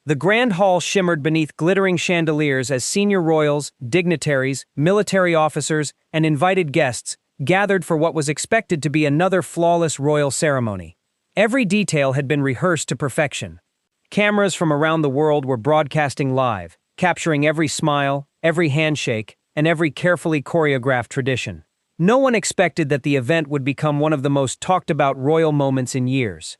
The grand hall shimmered beneath glittering chandeliers as senior royals, dignitaries, military officers, and invited guests gathered for what was expected to be another flawless royal ceremony. Every detail had been rehearsed to perfection. Cameras from around the world were broadcasting live, capturing every smile, every handshake, and every carefully choreographed tradition. No one expected that the event would become one of the most talked-about royal moments in years.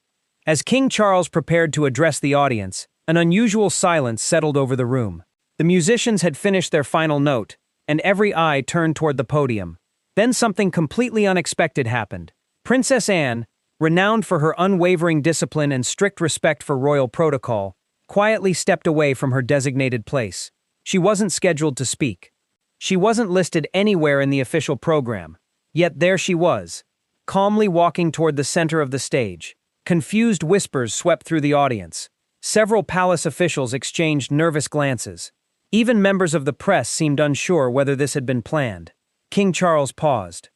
As King Charles prepared to address the audience, an unusual silence settled over the room. The musicians had finished their final note, and every eye turned toward the podium. Then something completely unexpected happened. Princess Anne, renowned for her unwavering discipline and strict respect for royal protocol, quietly stepped away from her designated place. She wasn't scheduled to speak. She wasn't listed anywhere in the official program. Yet there she was, calmly walking toward the center of the stage. Confused whispers swept through the audience. Several palace officials exchanged nervous glances. Even members of the press seemed unsure whether this had been planned. King Charles paused.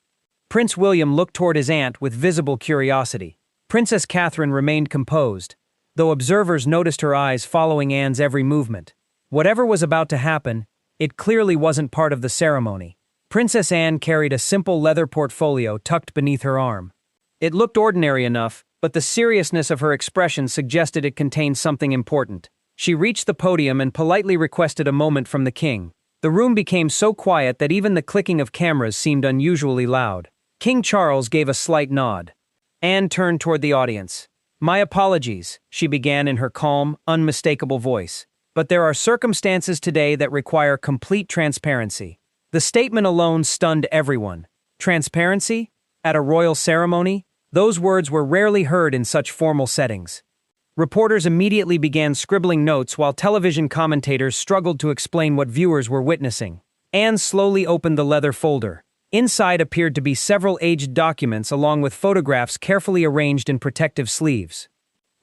Prince William looked toward his aunt with visible curiosity. Princess Catherine remained composed, though observers noticed her eyes following Anne's every movement. Whatever was about to happen, it clearly wasn't part of the ceremony. Princess Anne carried a simple leather portfolio tucked beneath her arm. It looked ordinary enough, but the seriousness of her expression suggested it contained something important. She reached the podium and politely requested a moment from the king. The room became so quiet that even the clicking of cameras seemed unusually loud. King Charles gave a slight nod. Anne turned toward the audience. "My apologies," she began in her calm, unmistakable voice. "But there are circumstances today that require complete transparency." The statement alone stunned everyone. Transparency? At a royal ceremony? Those words were rarely heard in such formal settings. Reporters immediately began scribbling notes while television commentators struggled to explain what viewers were witnessing. Anne slowly opened the leather folder. Inside appeared to be several aged documents along with photographs carefully arranged in protective sleeves.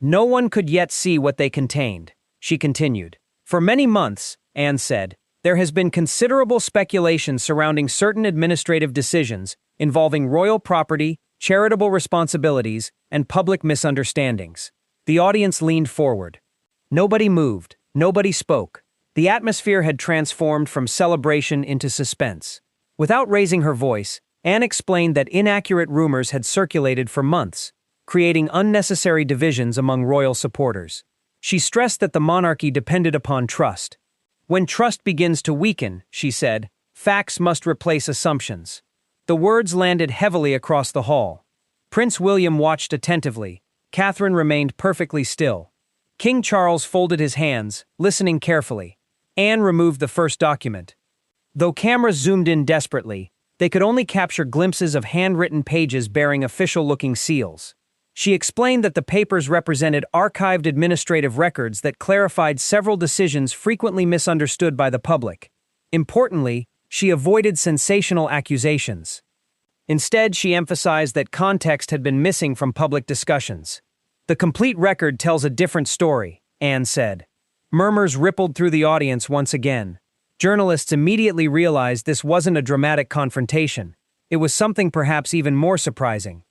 "No one could yet see what they contained," she continued. "For many months," Anne said, "there has been considerable speculation surrounding certain administrative decisions involving royal property, charitable responsibilities, and public misunderstandings." The audience leaned forward. Nobody moved, nobody spoke. The atmosphere had transformed from celebration into suspense. Without raising her voice, Anne explained that inaccurate rumors had circulated for months, creating unnecessary divisions among royal supporters. She stressed that the monarchy depended upon trust. "When trust begins to weaken," she said, "facts must replace assumptions." The words landed heavily across the hall. Prince William watched attentively. Catherine remained perfectly still. King Charles folded his hands, listening carefully. Anne removed the first document. Though cameras zoomed in desperately, they could only capture glimpses of handwritten pages bearing official-looking seals. She explained that the papers represented archived administrative records that clarified several decisions frequently misunderstood by the public. Importantly, she avoided sensational accusations. Instead, she emphasized that context had been missing from public discussions. "The complete record tells a different story," Anne said. Murmurs rippled through the audience once again. Journalists immediately realized this wasn't a dramatic confrontation. It was something perhaps even more surprising.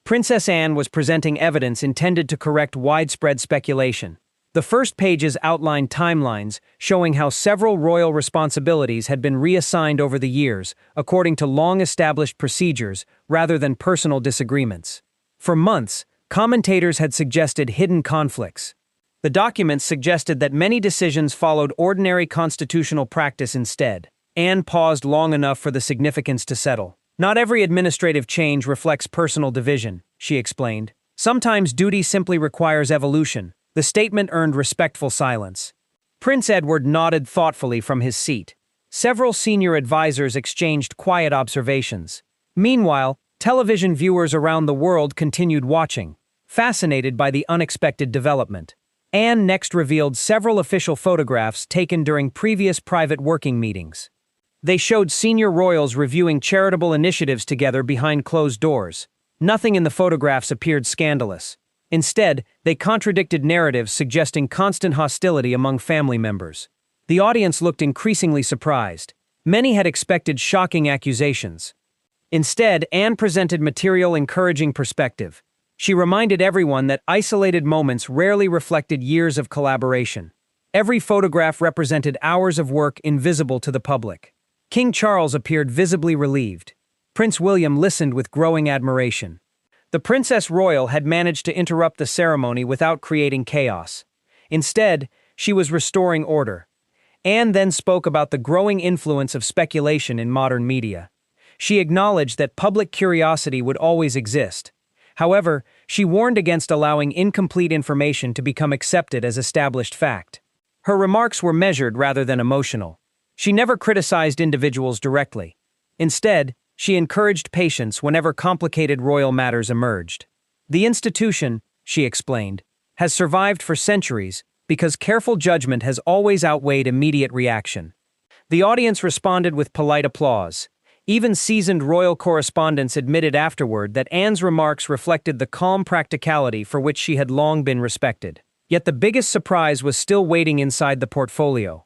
Princess Anne was presenting evidence intended to correct widespread speculation. The first pages outlined timelines showing how several royal responsibilities had been reassigned over the years, according to long-established procedures rather than personal disagreements. For months, commentators had suggested hidden conflicts. The documents suggested that many decisions followed ordinary constitutional practice instead. Anne paused long enough for the significance to settle. "Not every administrative change reflects personal division," she explained. "Sometimes duty simply requires evolution." The statement earned respectful silence. Prince Edward nodded thoughtfully from his seat. Several senior advisors exchanged quiet observations. Meanwhile, television viewers around the world continued watching, fascinated by the unexpected development. Anne next revealed several official photographs taken during previous private working meetings. They showed senior royals reviewing charitable initiatives together behind closed doors. Nothing in the photographs appeared scandalous. Instead, they contradicted narratives suggesting constant hostility among family members. The audience looked increasingly surprised. Many had expected shocking accusations. Instead, Anne presented material encouraging perspective. She reminded everyone that isolated moments rarely reflected years of collaboration. Every photograph represented hours of work invisible to the public. King Charles appeared visibly relieved. Prince William listened with growing admiration. The Princess Royal had managed to interrupt the ceremony without creating chaos. Instead, she was restoring order. Anne then spoke about the growing influence of speculation in modern media. She acknowledged that public curiosity would always exist. However, she warned against allowing incomplete information to become accepted as established fact. Her remarks were measured rather than emotional. She never criticized individuals directly. Instead, she encouraged patience whenever complicated royal matters emerged. The institution, she explained, has survived for centuries because careful judgment has always outweighed immediate reaction. The audience responded with polite applause. Even seasoned royal correspondents admitted afterward that Anne's remarks reflected the calm practicality for which she had long been respected. Yet the biggest surprise was still waiting inside the portfolio.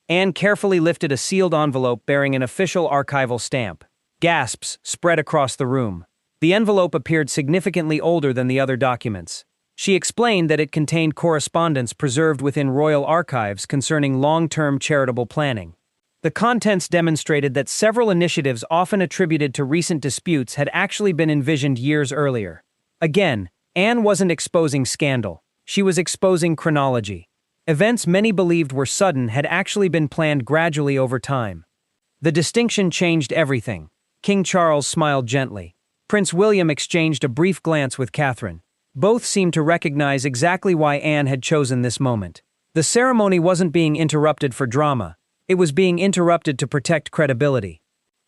Anne carefully lifted a sealed envelope bearing an official archival stamp. Gasps spread across the room. The envelope appeared significantly older than the other documents. She explained that it contained correspondence preserved within royal archives concerning long-term charitable planning. The contents demonstrated that several initiatives often attributed to recent disputes had actually been envisioned years earlier. Again, Anne wasn't exposing scandal. She was exposing chronology. Events many believed were sudden had actually been planned gradually over time. The distinction changed everything. King Charles smiled gently. Prince William exchanged a brief glance with Catherine. Both seemed to recognize exactly why Anne had chosen this moment. The ceremony wasn't being interrupted for drama. It was being interrupted to protect credibility.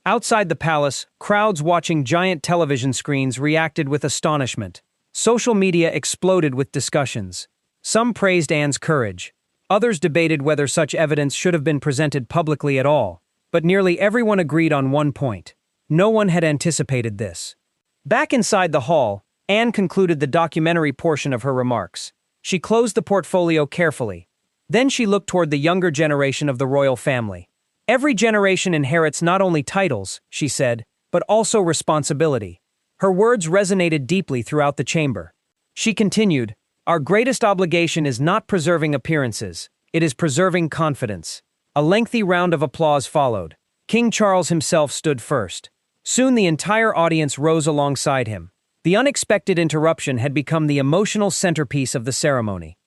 Outside the palace, crowds watching giant television screens reacted with astonishment. Social media exploded with discussions. Some praised Anne's courage. Others debated whether such evidence should have been presented publicly at all. But nearly everyone agreed on one point. No one had anticipated this. Back inside the hall, Anne concluded the documentary portion of her remarks. She closed the portfolio carefully. Then she looked toward the younger generation of the royal family. Every generation inherits not only titles, she said, but also responsibility. Her words resonated deeply throughout the chamber. She continued, "Our greatest obligation is not preserving appearances, it is preserving confidence." A lengthy round of applause followed. King Charles himself stood first. Soon the entire audience rose alongside him. The unexpected interruption had become the emotional centerpiece of the ceremony.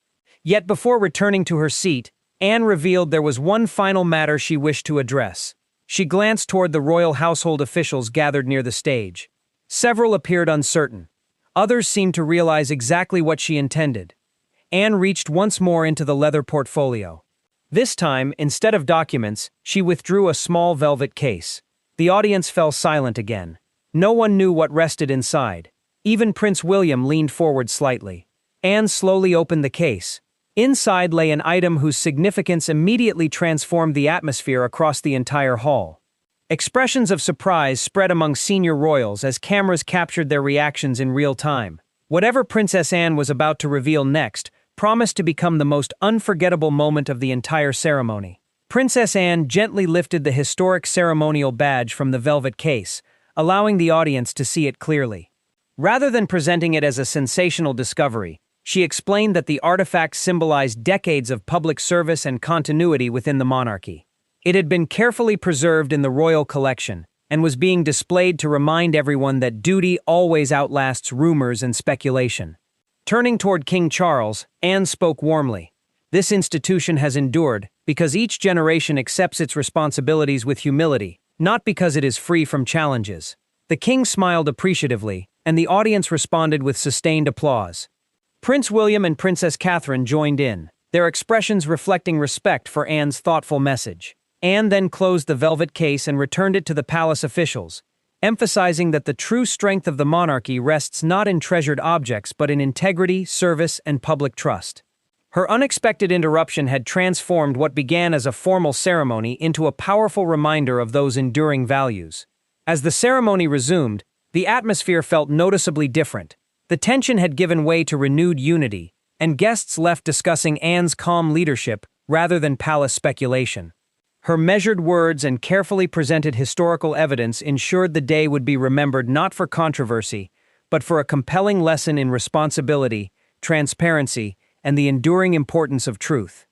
Yet before returning to her seat, Anne revealed there was one final matter she wished to address. She glanced toward the royal household officials gathered near the stage. Several appeared uncertain. Others seemed to realize exactly what she intended. Anne reached once more into the leather portfolio. This time, instead of documents, she withdrew a small velvet case. The audience fell silent again. No one knew what rested inside. Even Prince William leaned forward slightly. Anne slowly opened the case. Inside lay an item whose significance immediately transformed the atmosphere across the entire hall. Expressions of surprise spread among senior royals as cameras captured their reactions in real time. Whatever Princess Anne was about to reveal next promised to become the most unforgettable moment of the entire ceremony. Princess Anne gently lifted the historic ceremonial badge from the velvet case, allowing the audience to see it clearly. Rather than presenting it as a sensational discovery, she explained that the artifact symbolized decades of public service and continuity within the monarchy. It had been carefully preserved in the royal collection and was being displayed to remind everyone that duty always outlasts rumors and speculation. Turning toward King Charles, Anne spoke warmly. "This institution has endured because each generation accepts its responsibilities with humility, not because it is free from challenges." The king smiled appreciatively, and the audience responded with sustained applause. Prince William and Princess Catherine joined in, their expressions reflecting respect for Anne's thoughtful message. Anne then closed the velvet case and returned it to the palace officials, emphasizing that the true strength of the monarchy rests not in treasured objects but in integrity, service, and public trust. Her unexpected interruption had transformed what began as a formal ceremony into a powerful reminder of those enduring values. As the ceremony resumed, the atmosphere felt noticeably different. The tension had given way to renewed unity, and guests left discussing Anne's calm leadership rather than palace speculation. Her measured words and carefully presented historical evidence ensured the day would be remembered not for controversy, but for a compelling lesson in responsibility, transparency, and the enduring importance of truth.